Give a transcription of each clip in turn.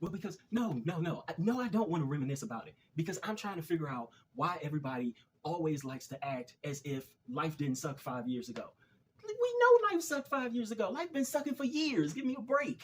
Well, because no, I don't want to reminisce about it because I'm trying to figure out why everybody always likes to act as if life didn't suck 5 years ago. We know life sucked 5 years ago. Life been sucking for years. Give me a break.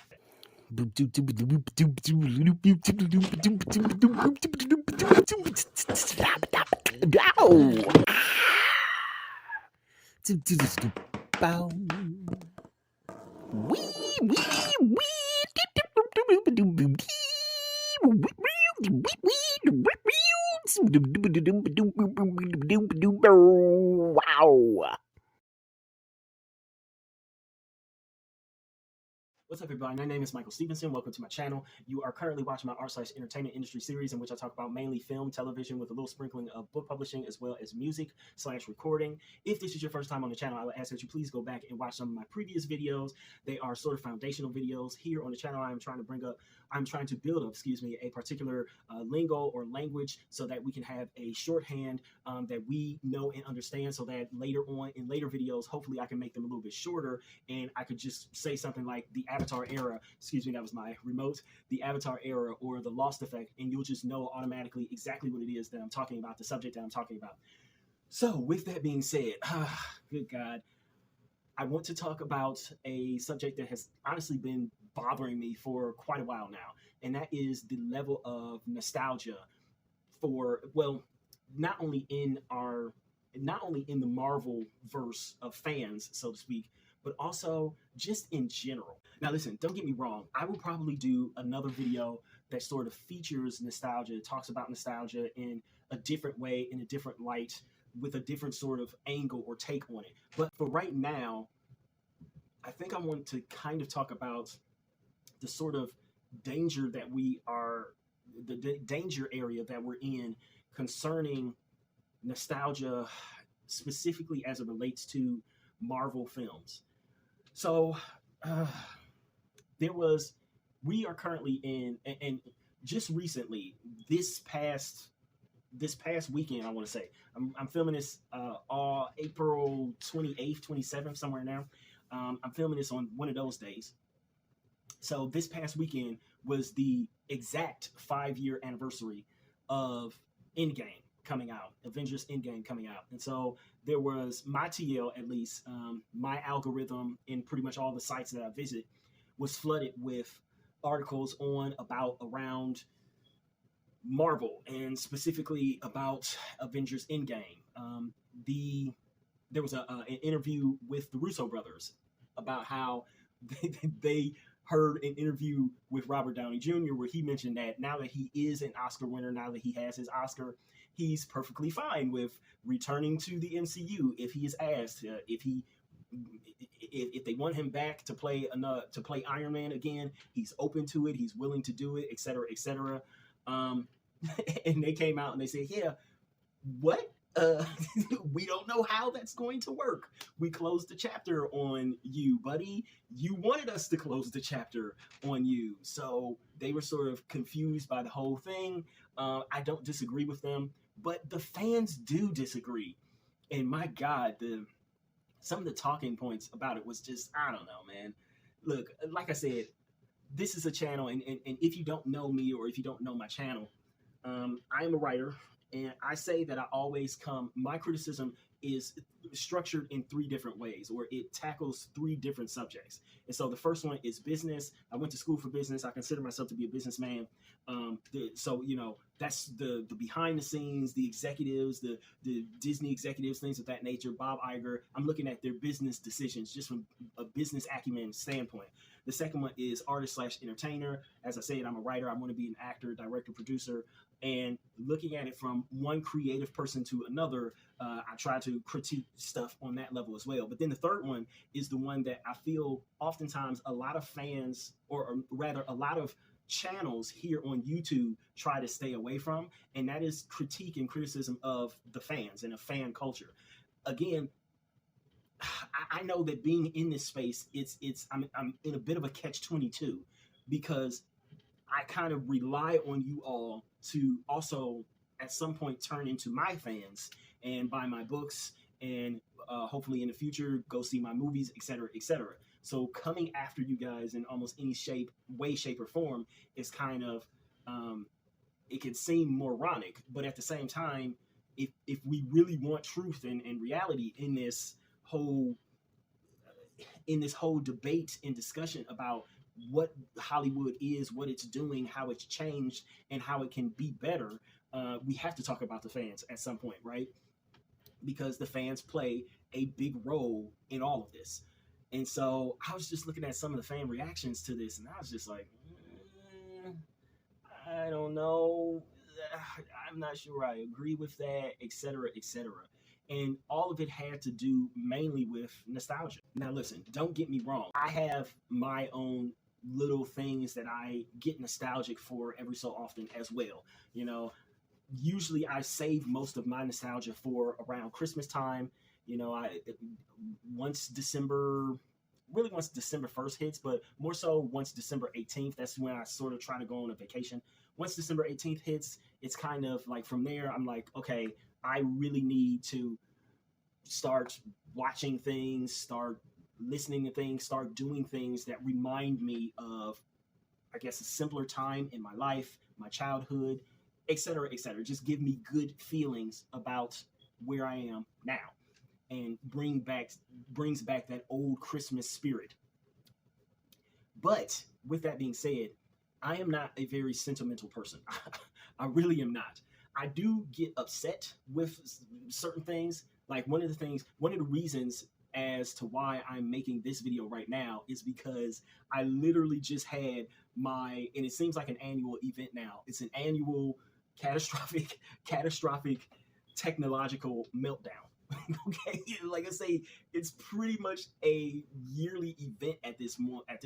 Wow. What's up, everybody? My name is Michael Stephenson. Welcome to my channel. You are currently watching my art/entertainment industry series in which I talk about mainly film, television, with a little sprinkling of book publishing as well as music/recording. If this is your first time on the channel, I would ask that you please go back and watch some of my previous videos. They are sort of foundational videos. Here on the channel, I'm trying to build up, a particular lingo or language so that we can have a shorthand that we know and understand, so that later on in later videos, hopefully I can make them a little bit shorter and I could just say something like the Avatar era, that was my remote, the Avatar era or the Lost effect, and you'll just know automatically exactly what it is that I'm talking about, the subject that I'm talking about. So with that being said, good God, I want to talk about a subject that has honestly been bothering me for quite a while now, and that is the level of nostalgia for, well, not only in the Marvel verse of fans, so to speak, but also just in general. Now, listen, don't get me wrong. I will probably do another video that sort of features nostalgia, talks about nostalgia in a different way, in a different light, with a different sort of angle or take on it. But for right now, I think I want to kind of talk about the sort of danger that the danger area that we're in concerning nostalgia, specifically as it relates to Marvel films. So we are currently in, and just recently, this past weekend, I want to say, I'm filming this April 28th, 27th, somewhere now. I'm filming this on one of those days. So this past weekend was the exact 5-year anniversary of Endgame coming out, Avengers Endgame coming out. And so there was my TL, at least, my algorithm in pretty much all the sites that I visit was flooded with articles around Marvel and specifically about Avengers Endgame. There was an interview with the Russo brothers about how they heard an interview with Robert Downey Jr. where he mentioned that now that he is an Oscar winner, now that he has his Oscar, he's perfectly fine with returning to the MCU if he is asked. If they want him back to play Iron Man again, he's open to it. He's willing to do it, etc., etc. And they came out and they said, "Yeah, what? We don't know how that's going to work. We closed the chapter on you, buddy. You wanted us to close the chapter on you." So they were sort of confused by the whole thing. I don't disagree with them, but the fans do disagree. And my God, some of the talking points about it was just, I don't know, man. Look, like I said, this is a channel, and if you don't know me or if you don't know my channel, I am a writer. And I say that my criticism is structured in 3 different ways, or it tackles 3 different subjects. And so the first one is business. I went to school for business. I consider myself to be a businessman. So, that's the behind the scenes, the executives, the Disney executives, things of that nature, Bob Iger. I'm looking at their business decisions just from a business acumen standpoint. The second one is artist/entertainer. As I said, I'm a writer. I want to be an actor, director, producer. And looking at it from one creative person to another, I try to critique stuff on that level as well. But then the third one is the one that I feel oftentimes a lot of fans, or rather a lot of channels here on YouTube, try to stay away from, and that is critique and criticism of the fans and a fan culture. Again, I know that being in this space, I'm in a bit of a catch-22 because I kind of rely on you all to also at some point turn into my fans and buy my books and hopefully in the future go see my movies, etc., etc. So coming after you guys in almost any way, shape, or form is kind of, it can seem moronic, but at the same time, if we really want truth and reality in this whole debate and discussion about what Hollywood is, what it's doing, how it's changed, and how it can be better, we have to talk about the fans at some point, right? Because the fans play a big role in all of this. And so I was just looking at some of the fan reactions to this, and I was just like, I don't know. I'm not sure I agree with that, etc., etc. And all of it had to do mainly with nostalgia. Now, listen, don't get me wrong. I have my own little things that I get nostalgic for every so often as well. You know, usually I save most of my nostalgia for around Christmas time. You know, once December 1st hits, but more so once December 18th, that's when I sort of try to go on a vacation. Once December 18th hits, it's kind of like from there, I'm like, okay, I really need to start watching things, start listening to things, start doing things that remind me of, I guess, a simpler time in my life, my childhood, etc., etc. Just give me good feelings about where I am now, and brings back that old Christmas spirit. But with that being said, I am not a very sentimental person. I really am not. I do get upset with certain things. Like one of the reasons as to why I'm making this video right now is because I literally just had and it seems like an annual event now. It's an annual catastrophic technological meltdown. Okay, like I say, it's pretty much a yearly event at this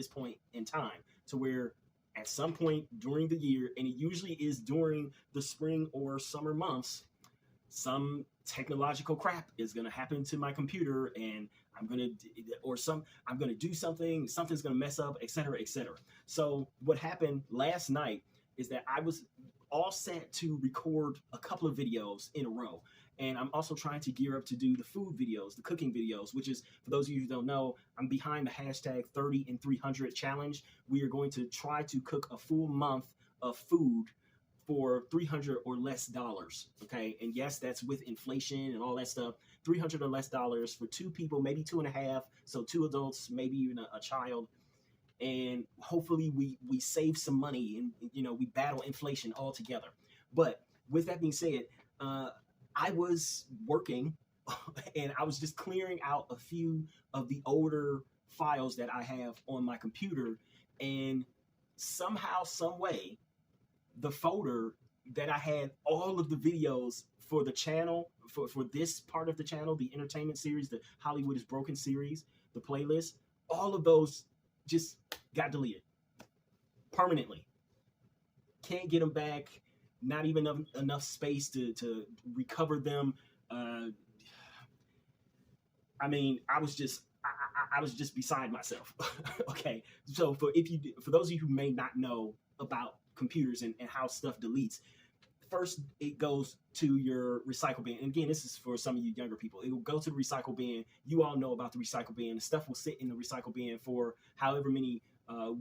point in time, to where at some point during the year, and it usually is during the spring or summer months, some technological crap is going to happen to my computer, and I'm going to do something's going to mess up, etc., etc. So what happened last night is that I was all set to record a couple of videos in a row. And I'm also trying to gear up to do the food videos, the cooking videos, which is, for those of you who don't know, I'm behind the hashtag 30 and 300 challenge. We are going to try to cook a full month of food for $300 or less. Okay. And yes, that's with inflation and all that stuff. $300 or less for 2 people, maybe 2.5. So 2 adults, maybe even a child. And hopefully we save some money and, you know, we battle inflation all together. But with that being said, I was working and I was just clearing out a few of the older files that I have on my computer, and somehow, some way, the folder that I had all of the videos for the channel, for this part of the channel, the entertainment series, the Hollywood is Broken series, the playlist, all of those just got deleted permanently. Can't get them back. Not even enough space to recover them. I mean, I was just beside myself. Okay, so for those of you who may not know about computers and how stuff deletes, first it goes to your recycle bin. And again, this is for some of you younger people. It will go to the recycle bin. You all know about the recycle bin. The stuff will sit in the recycle bin for however many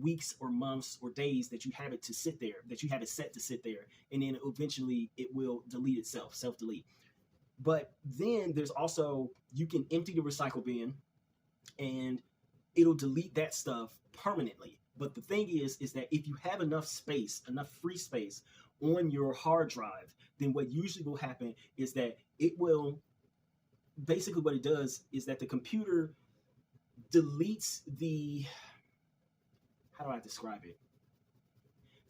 weeks or months or days that you have it to sit there, that you have it set to sit there, and then eventually it will delete itself, self-delete. But then there's also, you can empty the recycle bin and it'll delete that stuff permanently. But the thing is that if you have enough space, enough free space on your hard drive, then what usually will happen is that it will, basically what it does is that the computer deletes the, how do I describe it?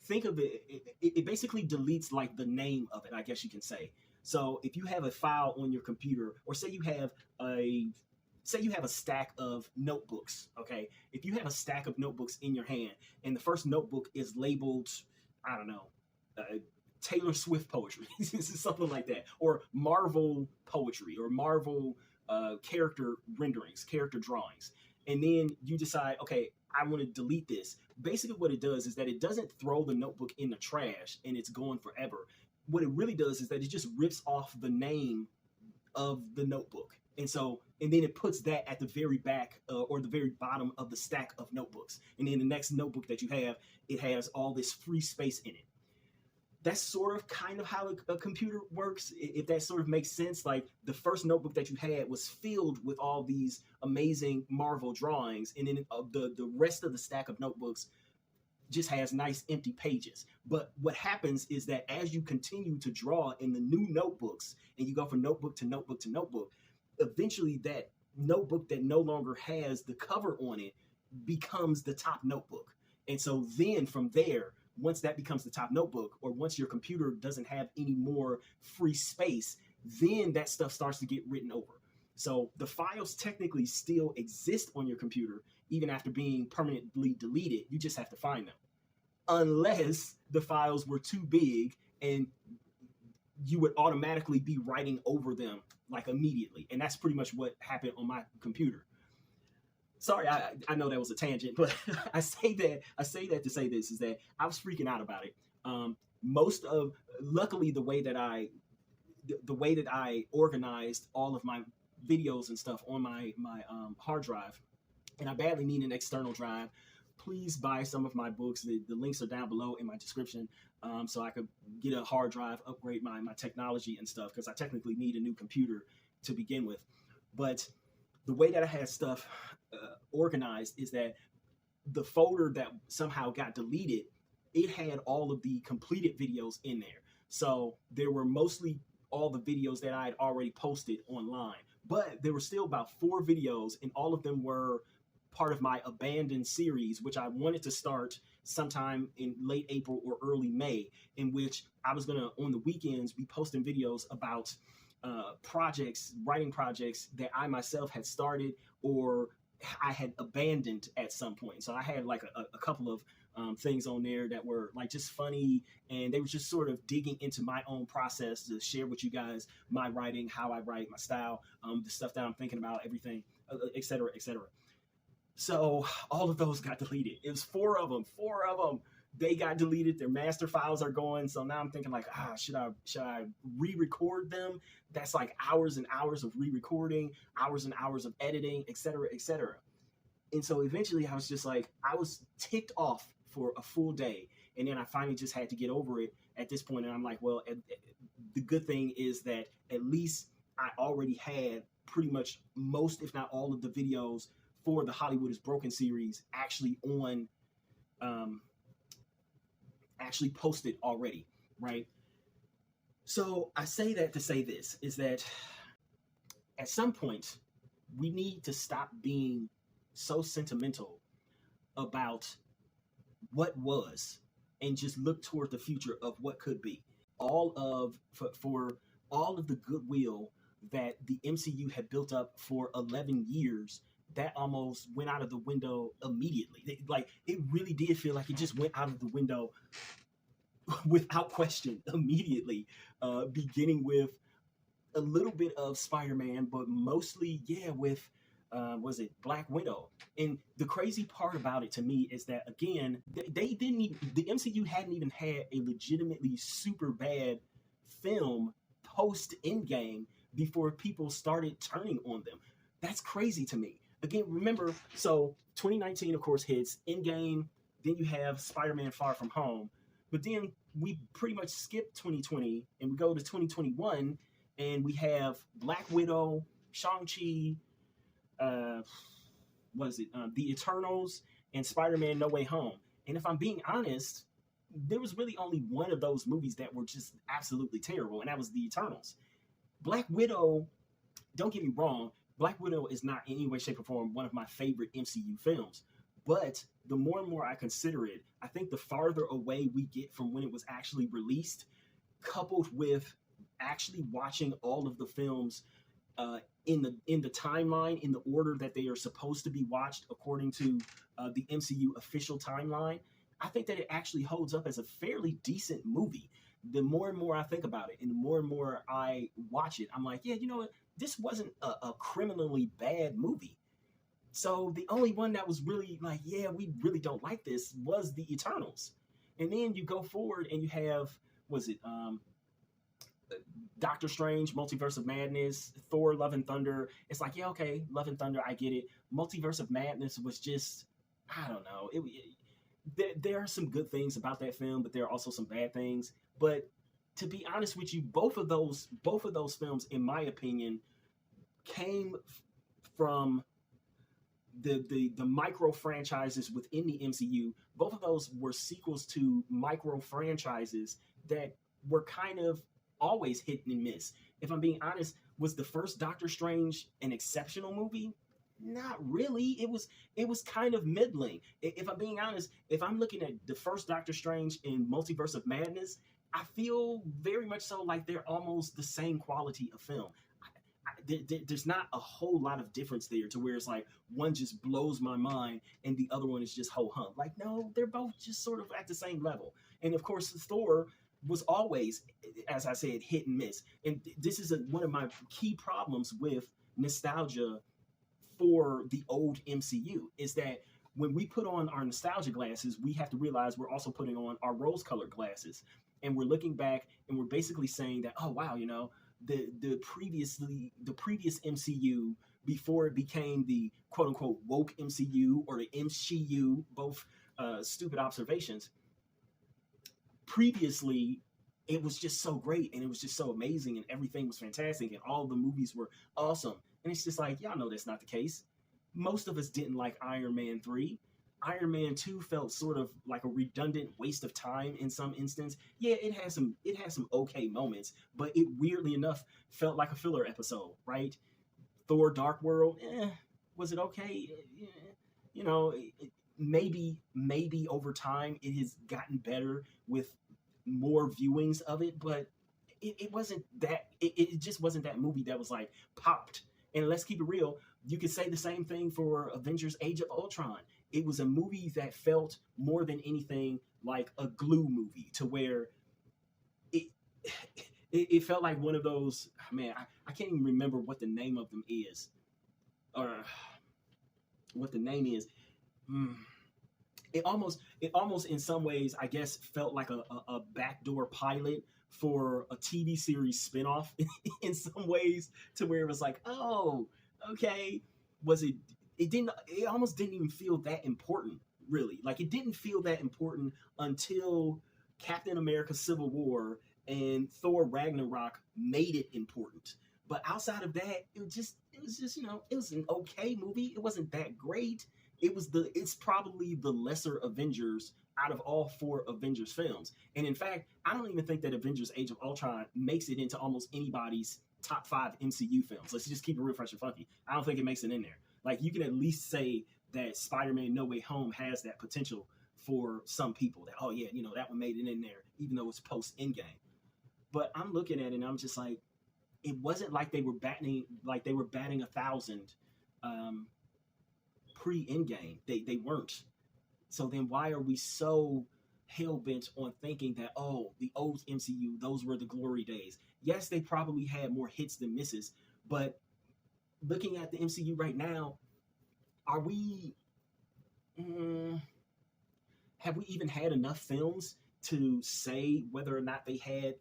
Think of it, it basically deletes like the name of it, I guess you can say. So if you have a file on your computer, or say you have a stack of notebooks, okay? If you have a stack of notebooks in your hand, and the first notebook is labeled, I don't know, Taylor Swift poetry, something like that, or Marvel poetry, or Marvel character renderings, character drawings, and then you decide, okay, I want to delete this. Basically what it does is that it doesn't throw the notebook in the trash and it's gone forever. What it really does is that it just rips off the name of the notebook. And so and then it puts that at the very back or the very bottom of the stack of notebooks. And then the next notebook that you have, it has all this free space in it. That's sort of kind of how a computer works, if that sort of makes sense. Like the first notebook that you had was filled with all these amazing Marvel drawings, and then the rest of the stack of notebooks just has nice empty pages. But what happens is that as you continue to draw in the new notebooks, and you go from notebook to notebook to notebook, eventually that notebook that no longer has the cover on it becomes the top notebook. And so then from there, once that becomes the top notebook, or once your computer doesn't have any more free space, then that stuff starts to get written over. So the files technically still exist on your computer, even after being permanently deleted. You just have to find them. Unless the files were too big and you would automatically be writing over them like immediately. And that's pretty much what happened on my computer. Sorry, I know that was a tangent, but I say that to say this, is that I was freaking out about it. Luckily, the way that I organized all of my videos and stuff on my hard drive, and I badly need an external drive. Please buy some of my books. The links are down below in my description, so I could get a hard drive, upgrade my technology and stuff, because I technically need a new computer to begin with. But the way that I had stuff organized is that the folder that somehow got deleted, it had all of the completed videos in there. So there were mostly all the videos that I had already posted online, but there were still about 4 videos, and all of them were part of my abandoned series, which I wanted to start sometime in late April or early May, in which I was going to, on the weekends, be posting videos about writing projects that I myself had started or I had abandoned at some point. So I had like a couple of things on there that were like just funny, and they were just sort of digging into my own process to share with you guys my writing, how I write, my style, the stuff that I'm thinking about, everything, et cetera, et cetera. So all of those got deleted. It was 4 of them. They got deleted. Their master files are going. So now I'm thinking like, should I re-record them? That's like hours and hours of re-recording, hours and hours of editing, et cetera, et cetera. And so eventually I was just like, I was ticked off for a full day. And then I finally just had to get over it at this point. And I'm like, well, the good thing is that at least I already had pretty much most, if not all, of the videos for the Hollywood is Broken series actually posted already, right? So I say that to say this, is that at some point we need to stop being so sentimental about what was and just look toward the future of what could be. For all of the goodwill that the MCU had built up for 11 years, that almost went out of the window immediately. It really did feel like it just went out of the window without question immediately, beginning with a little bit of Spider-Man, but mostly, with was it Black Widow? And the crazy part about it to me is that, again, the MCU hadn't even had a legitimately super bad film post Endgame before people started turning on them. That's crazy to me. Again, remember, so 2019, of course, hits Endgame. Then you have Spider-Man Far From Home. But then we pretty much skip 2020 and we go to 2021, and we have Black Widow, Shang-Chi, The Eternals, and Spider-Man No Way Home. And if I'm being honest, there was really only one of those movies that were just absolutely terrible, and that was The Eternals. Black Widow, don't get me wrong, Black Widow is not in any way, shape, or form one of my favorite MCU films. But the more and more I consider it, I think the farther away we get from when it was actually released, coupled with actually watching all of the films in the timeline, in the order that they are supposed to be watched according to the MCU official timeline, I think that it actually holds up as a fairly decent movie. The more and more I think about it, and the more and more I watch it, I'm like, yeah, you know what? This wasn't a criminally bad movie. So the only one that was really like, yeah, we really don't like this, was The Eternals. And then you go forward and you have, Doctor Strange, Multiverse of Madness, Thor, Love and Thunder. It's like, yeah, okay, Love and Thunder, I get it. Multiverse of Madness was just, I don't know. There are some good things about that film, but there are also some bad things. But to be honest with you, both of those films, in my opinion, came from the micro franchises within the MCU. Both of those were sequels to micro franchises that were kind of always hit and miss. If I'm being honest, was the first Doctor Strange an exceptional movie? Not really. It was kind of middling. If I'm being honest, if I'm looking at the first Doctor Strange in Multiverse of Madness, I feel very much so like they're almost the same quality of film. There's not a whole lot of difference there to where it's like one just blows my mind and the other one is just ho hum. Like, no, they're both just sort of at the same level. And of course, Thor was always, as I said, hit and miss. And this is one of my key problems with nostalgia for the old MCU is that when we put on our nostalgia glasses, we have to realize we're also putting on our rose-colored glasses. And we're looking back and we're basically saying that, oh, wow, the previous MCU before it became the quote unquote woke MCU or the MCU, both stupid observations. Previously, it was just so great and it was just so amazing and everything was fantastic and all the movies were awesome. And it's just like, y'all know that's not the case. Most of us didn't like Iron Man 3. Iron Man 2 felt sort of like a redundant waste of time in some instance. Yeah, it has some okay moments, but it weirdly enough felt like a filler episode, right? Thor Dark World, was it okay? Maybe over time it has gotten better with more viewings of it, but it wasn't that it just wasn't that movie that was like popped. And let's keep it real, you could say the same thing for Avengers Age of Ultron. It was a movie that felt more than anything like a glue movie, to where it felt like one of those, man, I can't even remember what the name of them is, or what the name is. It almost in some ways, I guess, felt like a backdoor pilot for a TV series spinoff in some ways, to where it was like, oh, okay, was it? It almost didn't even feel that important, really. Like, it didn't feel that important until Captain America Civil War and Thor Ragnarok made it important. But outside of that, it was just it was an okay movie. It wasn't that great. It's probably the lesser Avengers out of all 4 Avengers films. And in fact, I don't even think that Avengers Age of Ultron makes it into almost anybody's top 5 MCU films. Let's just keep it real fresh and funky. I don't think it makes it in there. Like, you can at least say that Spider-Man No Way Home has that potential for some people, that, oh yeah, that one made it in there, even though it's post-Endgame. But I'm looking at it and I'm just like, it wasn't like they were batting 1,000 pre-Endgame. They weren't. So then why are we so hell-bent on thinking that, oh, the old MCU, those were the glory days? Yes, they probably had more hits than misses, but looking at the MCU right now, have we even had enough films to say whether or not they had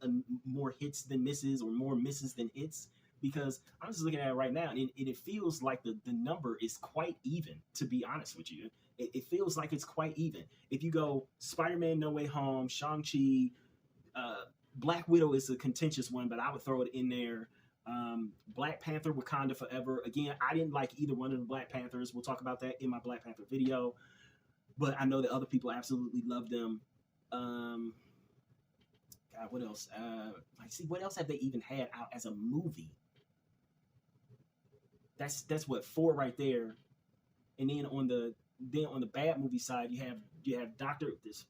more hits than misses or more misses than hits? Because I'm just looking at it right now, and it feels like the number is quite even, to be honest with you. It feels like it's quite even. If you go Spider-Man No Way Home, Shang-Chi, Black Widow is a contentious one, but I would throw it in there. Black Panther, Wakanda Forever. Again, I didn't like either one of the Black Panthers. We'll talk about that in my Black Panther video. But I know that other people absolutely love them. God, what else? What else have they even had out as a movie? That's what, 4 right there. And then on the bad movie side, you have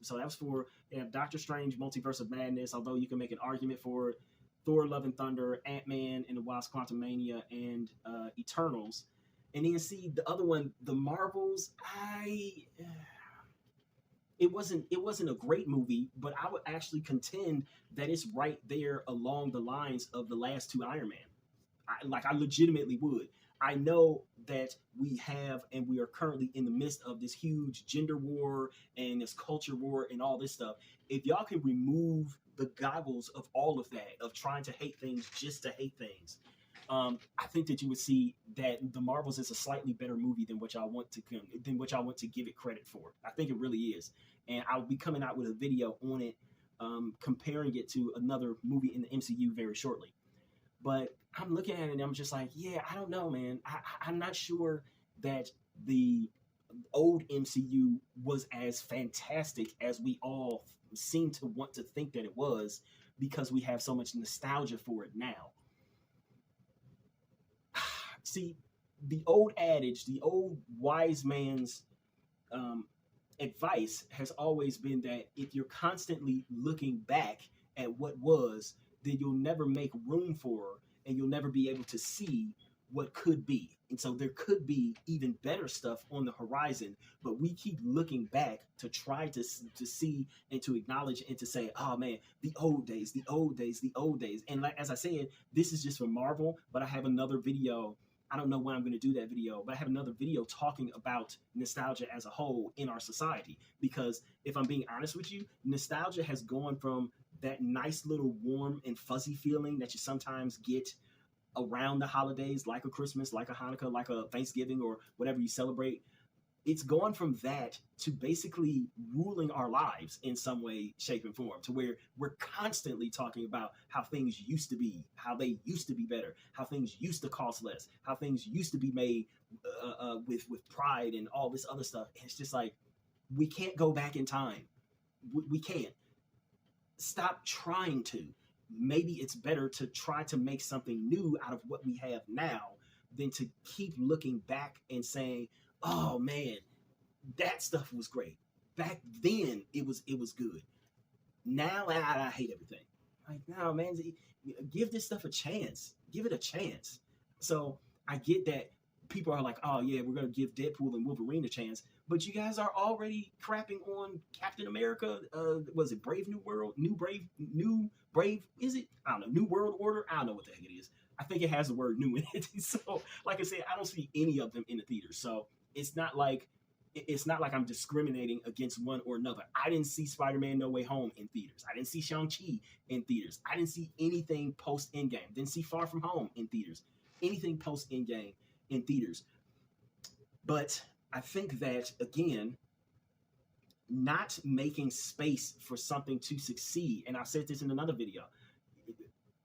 so that was 4. You have Doctor Strange, Multiverse of Madness, although you can make an argument for it. Thor, Love and Thunder, Ant-Man and the Wasp: Quantumania, and Eternals. And then see the other one, the Marvels. It wasn't a great movie, but I would actually contend that it's right there along the lines of the last 2 Iron Man. I legitimately would. I know that we have and we are currently in the midst of this huge gender war and this culture war and all this stuff. If y'all can remove the goggles of all of that, of trying to hate things just to hate things, I think that you would see that The Marvels is a slightly better movie than what y'all want to give it credit for. I think it really is, and I'll be coming out with a video on it, comparing it to another movie in the MCU very shortly. But I'm looking at it and I'm just like, yeah, I don't know, man. I'm not sure that the old MCU was as fantastic as we all seem to want to think that it was, because we have so much nostalgia for it now. See, the old adage, the old wise man's um, advice has always been that if you're constantly looking back at what was, then you'll never make room for and you'll never be able to see what could be. And so there could be even better stuff on the horizon, but we keep looking back to try to see and to acknowledge and to say, oh man, the old days, the old days, the old days. And like, as I said, this is just for Marvel, but I have another video. I don't know when I'm going to do that video, but I have another video talking about nostalgia as a whole in our society. Because if I'm being honest with you, nostalgia has gone from that nice little warm and fuzzy feeling that you sometimes get around the holidays, like a Christmas, like a Hanukkah, like a Thanksgiving, or whatever you celebrate. It's gone from that to basically ruling our lives in some way, shape, and form, to where we're constantly talking about how things used to be, how they used to be better, how things used to cost less, how things used to be made with pride and all this other stuff. And it's just like, we can't go back in time. We can't. Stop trying to. Maybe it's better to try to make something new out of what we have now than to keep looking back and saying, oh man, that stuff was great. Back then it was good. Now I hate everything. Like, no, man, give this stuff a chance. Give it a chance. So I get that people are like, oh yeah, we're gonna give Deadpool and Wolverine a chance, but you guys are already crapping on Captain America. Was it Brave New World? New Brave? Is it? I don't know. New World Order? I don't know what the heck it is. I think it has the word new in it. So, like I said, I don't see any of them in the theater. So it's not like I'm discriminating against one or another. I didn't see Spider-Man No Way Home in theaters. I didn't see Shang-Chi in theaters. I didn't see anything post-Endgame. Didn't see Far From Home in theaters. Anything post-Endgame in theaters. But I think that, again, not making space for something to succeed, and I said this in another video,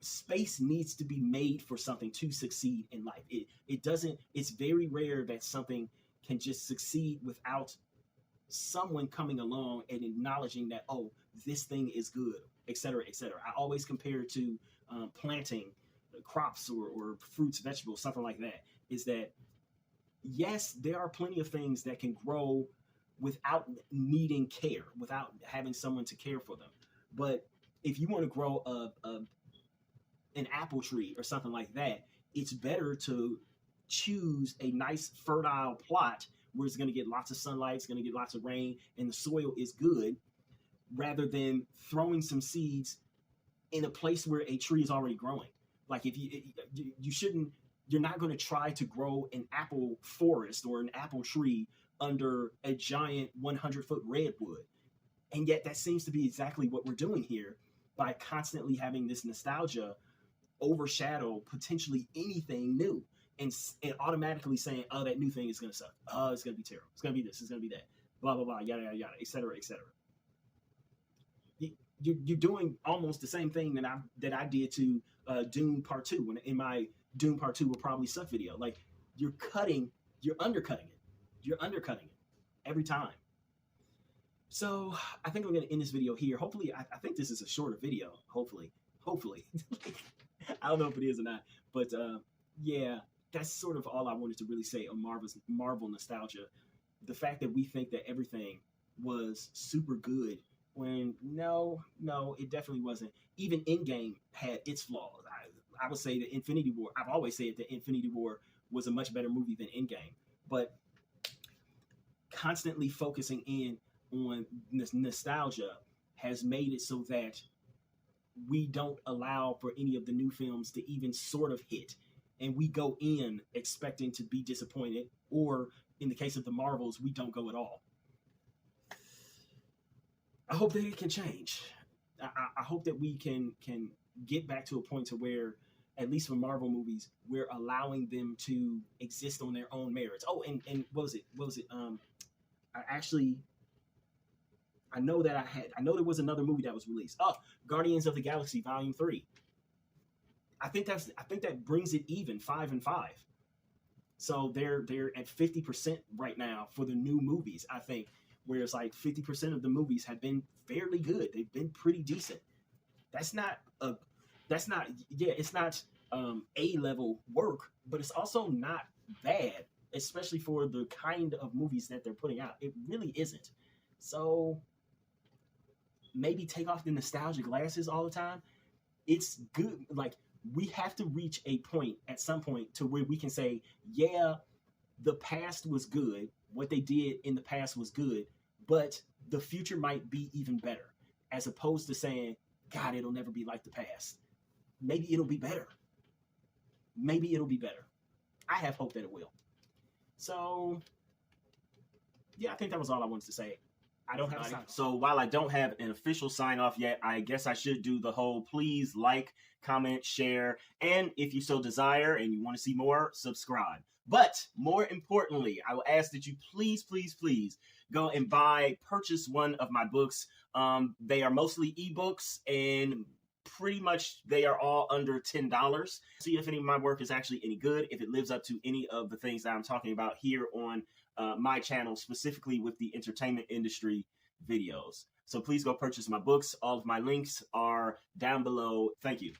space needs to be made for something to succeed in life. It's very rare that something can just succeed without someone coming along and acknowledging that, oh, this thing is good, etc., etc. I always compare it to planting crops or fruits, vegetables, something like that. Is that, yes, there are plenty of things that can grow without needing care, without having someone to care for them. But if you want to grow an apple tree or something like that, it's better to choose a nice fertile plot where it's going to get lots of sunlight, it's going to get lots of rain, and the soil is good, rather than throwing some seeds in a place where a tree is already growing. Like, if you shouldn't, you're not going to try to grow an apple forest or an apple tree under a giant 100-foot redwood. And yet that seems to be exactly what we're doing here by constantly having this nostalgia overshadow potentially anything new, and automatically saying, oh, that new thing is going to suck. Oh, it's going to be terrible. It's going to be this. It's going to be that. Blah, blah, blah, yada, yada, yada, et cetera, et cetera. You're doing almost the same thing that I did to Dune Part 2. When in my Dune Part 2 will probably suck video. Like, you're undercutting it every time. So I think I'm going to end this video here. Hopefully, I think this is a shorter video. Hopefully. I don't know if it is or not, but yeah, that's sort of all I wanted to really say on Marvel nostalgia. The fact that we think that everything was super good, when no, it definitely wasn't. Even Endgame had its flaws. I would say that Infinity War, I've always said that Infinity War was a much better movie than Endgame, but constantly focusing in on this nostalgia has made it so that we don't allow for any of the new films to even sort of hit. and we go in expecting to be disappointed, or in the case of the Marvels, we don't go at all. I hope that it can change. I hope that we can get back to a point to where, at least for Marvel movies, we're allowing them to exist on their own merits. Oh, and what was it? I know there was another movie that was released. Oh, Guardians of the Galaxy Volume 3. I think that brings it even 5 and 5. So they're at 50% right now for the new movies, I think. Whereas like 50% of the movies have been fairly good. They've been pretty decent. It's not A-level work, but it's also not bad, especially for the kind of movies that they're putting out. It really isn't. So maybe take off the nostalgia glasses all the time. It's good. Like, we have to reach a point at some point to where we can say, yeah, the past was good. What they did in the past was good, but the future might be even better, as opposed to saying, God, it'll never be like the past. Maybe it'll be better. I have hope that it will. So, yeah, I think that was all I wanted to say. I don't have a sign off. So while I don't have an official sign off yet, I guess I should do the whole please like, comment, share, and if you so desire and you want to see more, subscribe. But more importantly, I will ask that you please go and purchase one of my books. They are mostly ebooks, and pretty much they are all under $10. See if any of my work is actually any good, if it lives up to any of the things that I'm talking about here on my channel, specifically with the entertainment industry videos. So please go purchase my books. All of my links are down below. Thank you.